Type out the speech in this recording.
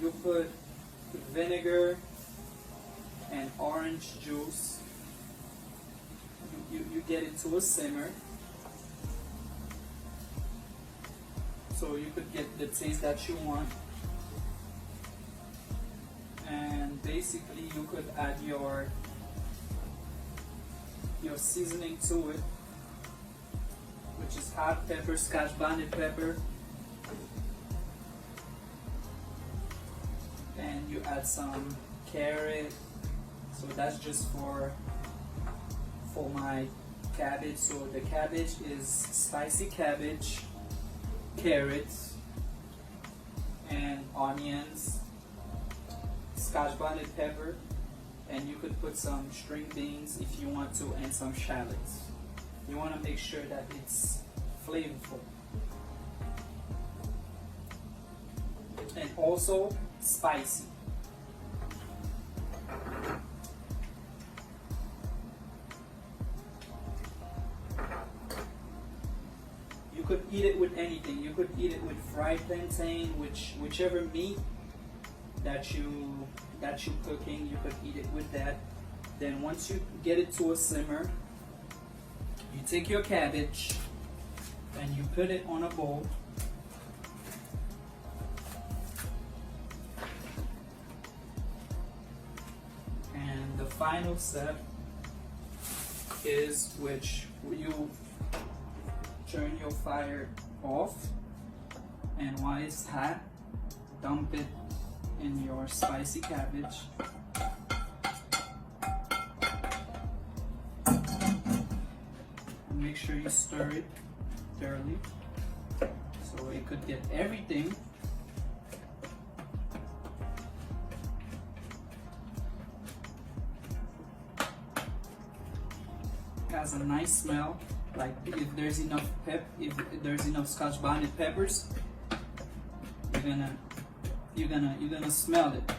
you put vinegar and orange juice. You get it to a simmer. So you could get the taste that you want. And basically you could add your seasoning to it, which is hot pepper, scotch bonnet pepper, and you add some carrot. So that's just for my cabbage. So the cabbage is spicy cabbage, carrots, and onions, scotch bonnet pepper, and you could put some string beans if you want to, and some shallots. You want to make sure that it's flavorful. And also spicy. You could eat it with anything. You could eat it with fried plantain, whichever meat that you're cooking, you could eat it with that. Then once you get it to a simmer, you take your cabbage and you put it on a bowl. And the final step is which you turn your fire off, and while it's hot, dump it in your spicy cabbage. And make sure you stir it thoroughly so it could get everything. It has a nice smell. Like if there's enough if there's enough scotch bonnet peppers, you're gonna smell it.